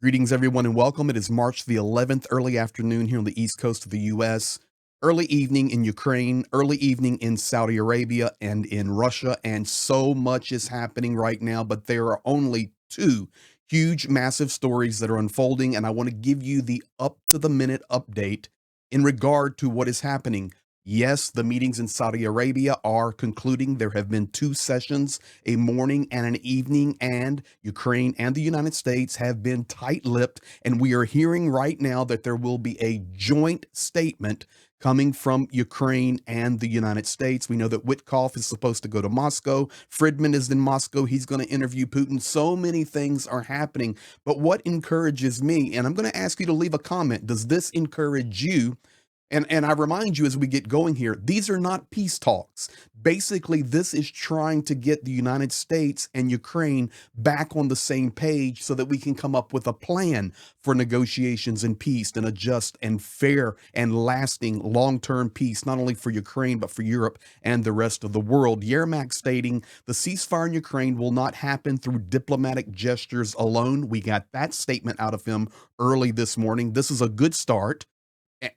Greetings, everyone, and welcome. It is March the 11th, early afternoon here on the east coast of the U.S., early evening in Ukraine, early evening in Saudi Arabia and in Russia, and so much is happening right now, but there are only two huge, massive stories that are unfolding, and I want to give you the up-to-the-minute update in regard to what is happening. Yes, the meetings in Saudi Arabia are concluding. There have been two sessions, a morning and an evening, and Ukraine and the United States have been tight-lipped, and we are hearing right now that there will be a joint statement coming from Ukraine and the United States. We know that Witkoff is supposed to go to Moscow. Friedman is in Moscow. He's going to interview Putin. So many things are happening. But what encourages me, and I'm going to ask you to leave a comment, does this encourage you? And I remind you as we get going here, these are not peace talks. Basically, this is trying to get the United States and Ukraine back on the same page so that we can come up with a plan for negotiations and peace and a just and fair and lasting long-term peace, not only for Ukraine, but for Europe and the rest of the world. Yermak stating the ceasefire in Ukraine will not happen through diplomatic gestures alone. We got that statement out of him early this morning. This is a good start.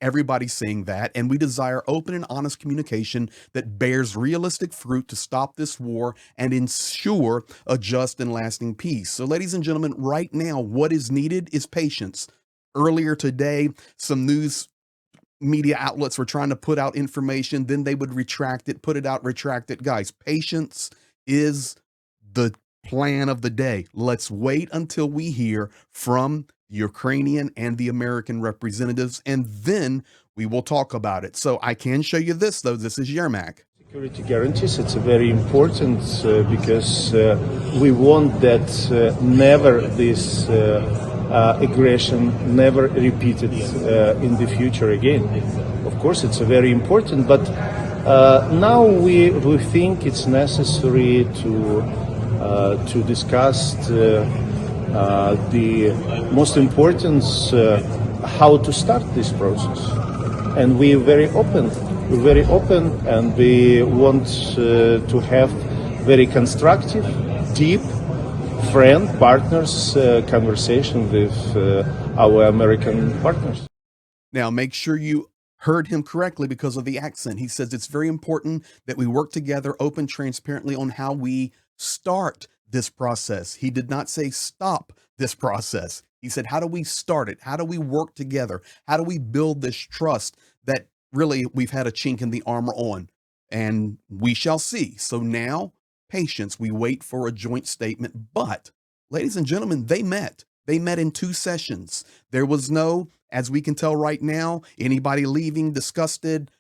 Everybody's saying that, and we desire open and honest communication that bears realistic fruit to stop this war and ensure a just and lasting peace. So, ladies and gentlemen, right now, what is needed is patience. Earlier today, some news media outlets were trying to put out information, then they would retract it, put it out, retract it. Guys, patience is the plan of the day. Let's wait until we hear from Ukrainian and the American representatives, and then we will talk about it. So I can show you this, though. This is Yermak. Security guarantees, it's very important because we want that never this aggression never repeated in the future again. Of course, it's very important, but now we think it's necessary to discuss the most important how to start this process, and we're very open. We're very open, and we want to have very constructive, deep, friend partners conversation with our American partners. Now, make sure you heard him correctly because of the accent. He says it's very important that we work together, open, transparently on how we start this process. He did not say stop this process. He said, how do we start it? How do we work together? How do we build this trust that really we've had a chink in the armor on? And we shall see. So now, patience. We wait for a joint statement. But, ladies and gentlemen, they met. They met in two sessions. There was no, as we can tell right now, anybody leaving disgusted.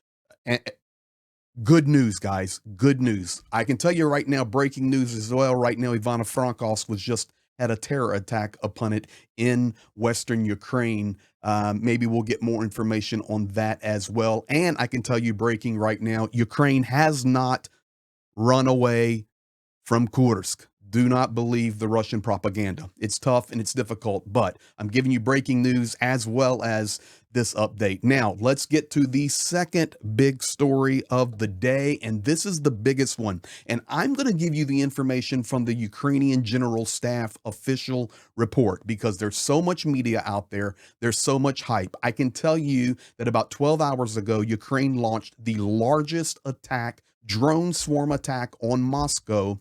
Good news, guys. Good news. I can tell you right now, breaking news as well. Right now, Ivana Frankovsk was just had a terror attack upon it in Western Ukraine. Maybe we'll get more information on that as well. And I can tell you, breaking right now, Ukraine has not run away from Kursk. Do not believe the Russian propaganda. It's tough and it's difficult, but I'm giving you breaking news as well as this update. Now, let's get to the second big story of the day, and this is the biggest one. And I'm going to give you the information from the Ukrainian General Staff official report because there's so much media out there. There's so much hype. I can tell you that about 12 hours ago, Ukraine launched the largest attack, drone swarm attack on Moscow,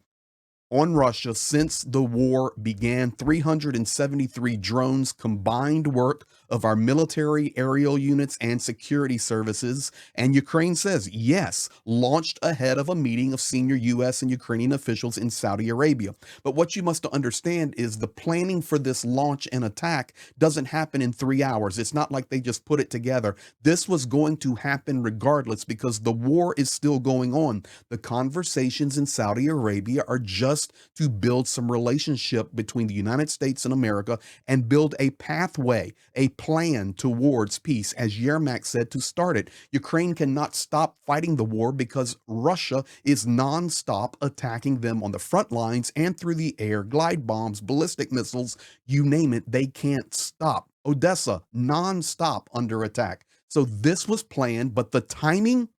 on Russia since the war began. 373 drones, combined work of our military, aerial units, and security services. And Ukraine says, yes, launched ahead of a meeting of senior U.S. and Ukrainian officials in Saudi Arabia. But what you must understand is the planning for this launch and attack doesn't happen in 3 hours. It's not like they just put it together. This was going to happen regardless because the war is still going on. The conversations in Saudi Arabia are just to build some relationship between the United States and America and build a pathway, a plan towards peace, as Yermak said, to start it. Ukraine cannot stop fighting the war because Russia is nonstop attacking them on the front lines and through the air, glide bombs, ballistic missiles, you name it, they can't stop. Odessa, nonstop under attack. So this was planned, but the timing,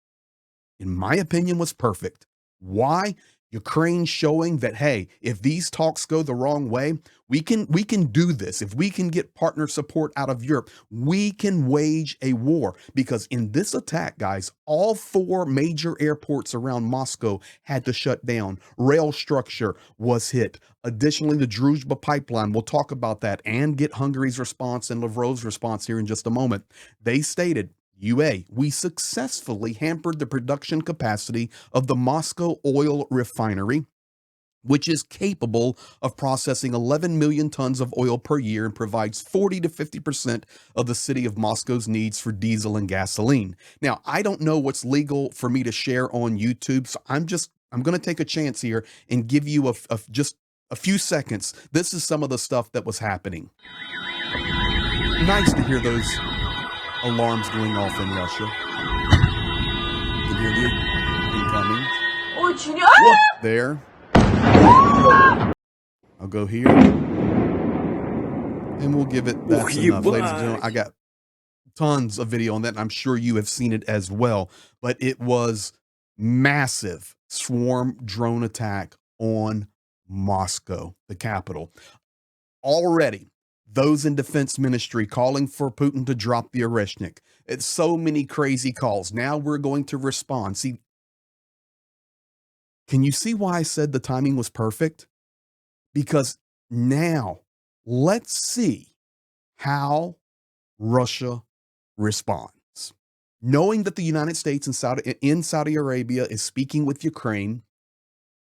in my opinion, was perfect. Why? Ukraine showing that, hey, if these talks go the wrong way, we can do this. If we can get partner support out of Europe, we can wage a war. Because in this attack, guys, all 4 major airports around Moscow had to shut down. Rail structure was hit. Additionally, the Druzhba pipeline, we'll talk about that and get Hungary's response and Lavrov's response here in just a moment. They stated, UA, we successfully hampered the production capacity of the Moscow oil refinery, which is capable of processing 11 million tons of oil per year and provides 40 to 50% of the city of Moscow's needs for diesel and gasoline. Now, I don't know what's legal for me to share on YouTube, so I'm going to take a chance here and give you just a few seconds. This is some of the stuff that was happening. Nice to hear those alarms going off in Russia. You can hear the incoming. Whoop, there. I'll go here. And we'll give it, that's enough. Ladies and gentlemen, I got tons of video on that, and I'm sure you have seen it as well. But it was massive swarm drone attack on Moscow, the capital. Already, those in defense ministry calling for Putin to drop the Oreshnik. It's so many crazy calls. Now we're going to respond. See, can you see why I said the timing was perfect? Because now let's see how Russia responds. Knowing that the United States and in Saudi Arabia is speaking with Ukraine,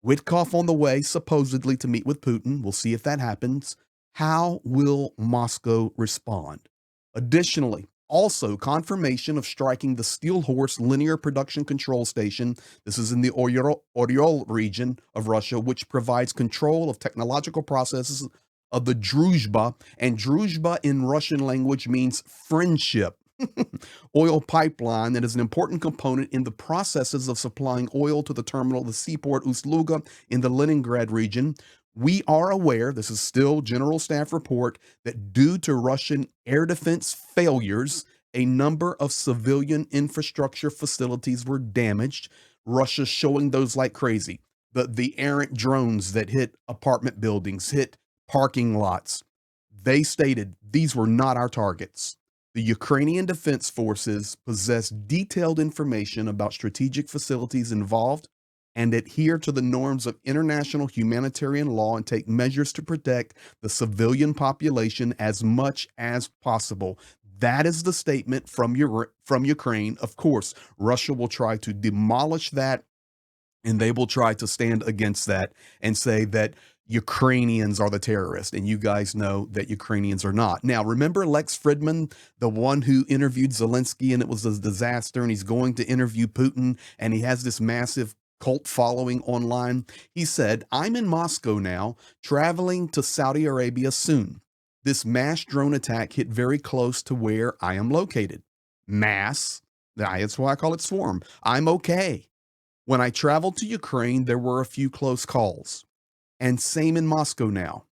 Witkoff on the way supposedly to meet with Putin. We'll see if that happens. How will Moscow respond? Additionally, also confirmation of striking the Steel Horse linear production control station. This is in the Oryol region of Russia, which provides control of technological processes of the Druzhba. And Druzhba in Russian language means friendship. Oil pipeline that is an important component in the processes of supplying oil to the terminal, the seaport Ust-Luga in the Leningrad region. We are aware, this is still General Staff report, that due to Russian air defense failures, a number of civilian infrastructure facilities were damaged. Russia showing those like crazy. The errant drones that hit apartment buildings, hit parking lots. They stated these were not our targets. The Ukrainian Defense Forces possess detailed information about strategic facilities involved and adhere to the norms of international humanitarian law and take measures to protect the civilian population as much as possible. That is the statement from Ukraine. Of course, Russia will try to demolish that, and they will try to stand against that and say that Ukrainians are the terrorists, and you guys know that Ukrainians are not. Now, remember Lex Fridman, the one who interviewed Zelensky, and it was a disaster, and he's going to interview Putin, and he has this massive cult following online. He said, I'm in Moscow now, traveling to Saudi Arabia soon. This mass drone attack hit very close to where I am located. Mass, that's why I call it swarm. I'm okay. When I traveled to Ukraine, there were a few close calls. And same in Moscow now.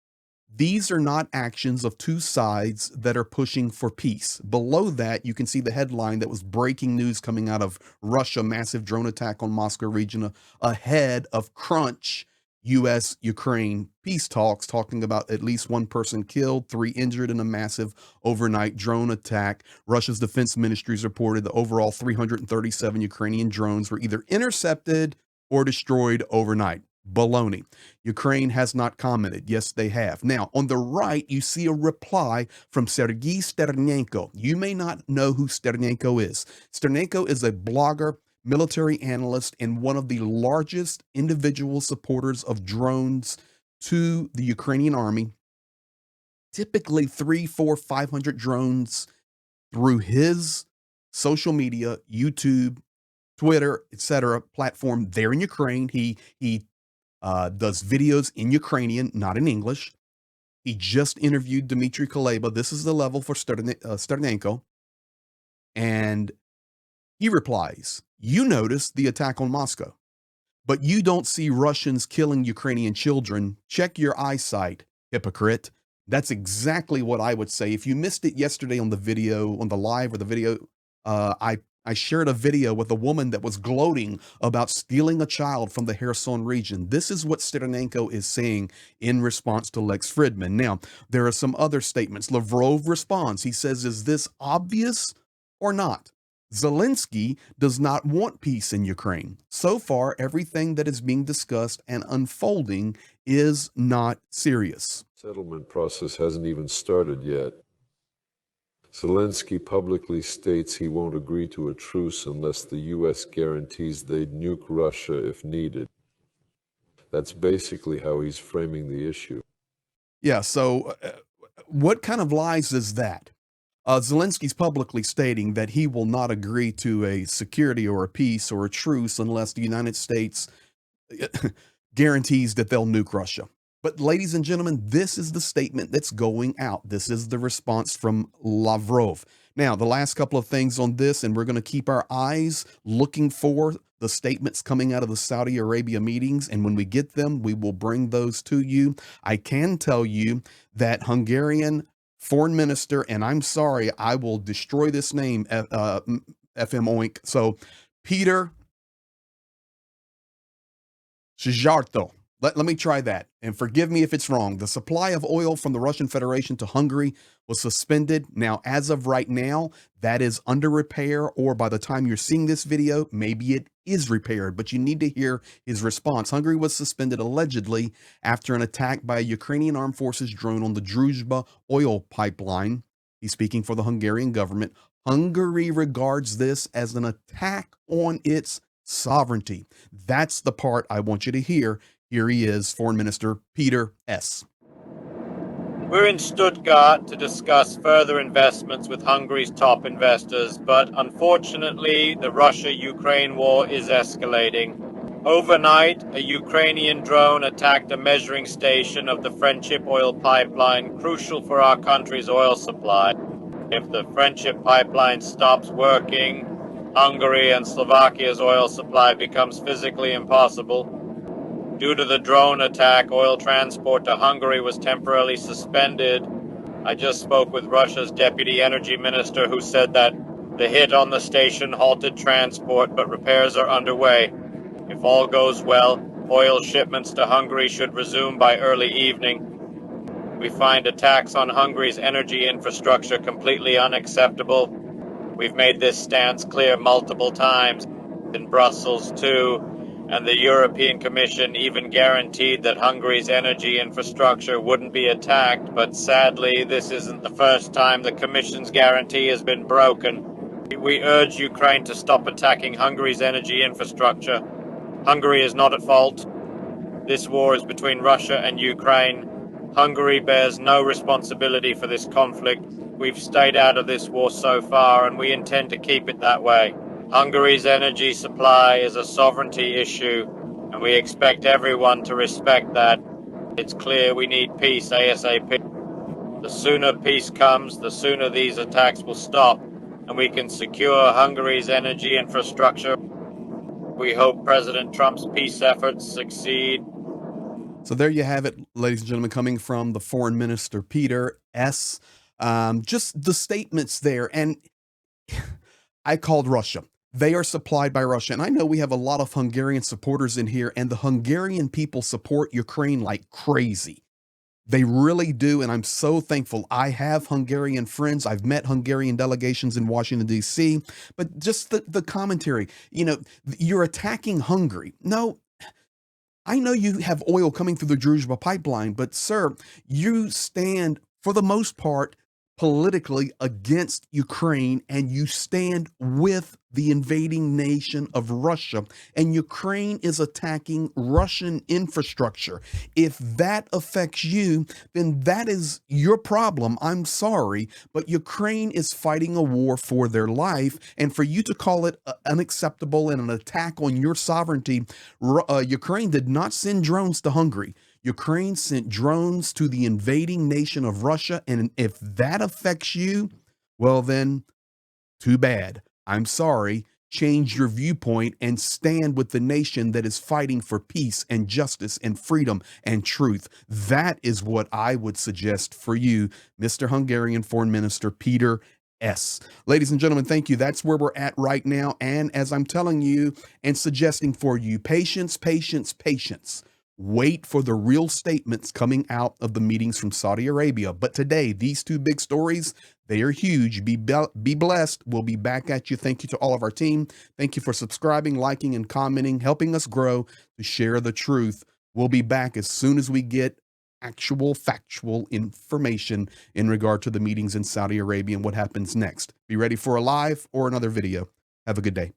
These are not actions of two sides that are pushing for peace. Below that, you can see the headline that was breaking news coming out of Russia, massive drone attack on Moscow region ahead of crunch U.S.-Ukraine peace talks, talking about at least one person killed, 3 injured in a massive overnight drone attack. Russia's defense ministries reported the overall 337 Ukrainian drones were either intercepted or destroyed overnight. Baloney. Ukraine has not commented. Yes, they have. Now, on the right, you see a reply from Sergei Sternenko. You may not know who Sternenko is. Sternenko is a blogger, military analyst, and one of the largest individual supporters of drones to the Ukrainian army. Typically 300, 400, 500 drones through his social media, YouTube, Twitter, etc. platform there in Ukraine. He does videos in Ukrainian, not in English. He just interviewed Dmitry Kuleba. This is the level for Sternenko. And he replies, you notice the attack on Moscow, but you don't see Russians killing Ukrainian children. Check your eyesight, hypocrite. That's exactly what I would say. If you missed it yesterday on the video, on the live or the video, I I shared a video with a woman that was gloating about stealing a child from the Kherson region. This is what Steranenko is saying in response to Lex Fridman. Now, there are some other statements. Lavrov responds. He says, is this obvious or not? Zelensky does not want peace in Ukraine. So far, everything that is being discussed and unfolding is not serious. Settlement process hasn't even started yet. Zelensky publicly states he won't agree to a truce unless the U.S. guarantees they'd nuke Russia if needed. That's basically how he's framing the issue. Yeah, so what kind of lies is that? Zelensky's publicly stating that he will not agree to a security or a peace or a truce unless the United States guarantees that they'll nuke Russia. But ladies and gentlemen, this is the statement that's going out. This is the response from Lavrov. Now, the last couple of things on this, and we're going to keep our eyes looking for the statements coming out of the Saudi Arabia meetings. And when we get them, we will bring those to you. I can tell you that Hungarian foreign minister, and I'm sorry, I will destroy this name, FM Oink. So Peter Szijjártó. Let me try that, and forgive me if it's wrong. The supply of oil from the Russian Federation to Hungary was suspended. Now, as of right now, that is under repair, or by the time you're seeing this video, maybe it is repaired, but you need to hear his response. Hungary was suspended allegedly after an attack by a Ukrainian armed forces drone on the Druzhba oil pipeline. He's speaking for the Hungarian government. Hungary regards this as an attack on its sovereignty. That's the part I want you to hear. Here he is, Foreign Minister Peter S. We're in Stuttgart to discuss further investments with Hungary's top investors, but unfortunately, the Russia-Ukraine war is escalating. Overnight, a Ukrainian drone attacked a measuring station of the Friendship oil pipeline, crucial for our country's oil supply. If the Friendship pipeline stops working, Hungary and Slovakia's oil supply becomes physically impossible. Due to the drone attack, oil transport to Hungary was temporarily suspended. I just spoke with Russia's deputy energy minister, who said that the hit on the station halted transport, but repairs are underway. If all goes well, oil shipments to Hungary should resume by early evening. We find attacks on Hungary's energy infrastructure completely unacceptable. We've made this stance clear multiple times in Brussels too, and the European Commission even guaranteed that Hungary's energy infrastructure wouldn't be attacked, but sadly, this isn't the first time the Commission's guarantee has been broken. We urge Ukraine to stop attacking Hungary's energy infrastructure. Hungary is not at fault. This war is between Russia and Ukraine. Hungary bears no responsibility for this conflict. We've stayed out of this war so far, and we intend to keep it that way. Hungary's energy supply is a sovereignty issue, and we expect everyone to respect that. It's clear we need peace ASAP. The sooner peace comes, the sooner these attacks will stop, and we can secure Hungary's energy infrastructure. We hope President Trump's peace efforts succeed. So there you have it, ladies and gentlemen, coming from the Foreign Minister Peter S. Just the statements there. And I called Russia. They are supplied by Russia. And I know we have a lot of Hungarian supporters in here, and the Hungarian people support Ukraine like crazy. They really do, and I'm so thankful. I have Hungarian friends. I've met Hungarian delegations in Washington, D.C., but just the commentary, you're attacking Hungary. No, I know you have oil coming through the Druzhba pipeline, but sir, you stand, for the most part, politically against Ukraine, and you stand with the invading nation of Russia, and Ukraine is attacking Russian infrastructure. If that affects you, then that is your problem. I'm sorry, but Ukraine is fighting a war for their life, and for you to call it unacceptable and an attack on your sovereignty, Ukraine did not send drones to Hungary. Ukraine sent drones to the invading nation of Russia, and if that affects you, well then, too bad. I'm sorry. Change your viewpoint and stand with the nation that is fighting for peace and justice and freedom and truth. That is what I would suggest for you, Mr. Hungarian Foreign Minister Peter Ladies and gentlemen, thank you. That's where we're at right now. And as I'm telling you and suggesting for you, patience, patience, patience. Wait for the real statements coming out of the meetings from Saudi Arabia. But today, these two big stories, they are huge. Be blessed. We'll be back at you. Thank you to all of our team. Thank you for subscribing, liking, and commenting, helping us grow to share the truth. We'll be back as soon as we get actual factual information in regard to the meetings in Saudi Arabia and what happens next. Be ready for a live or another video. Have a good day.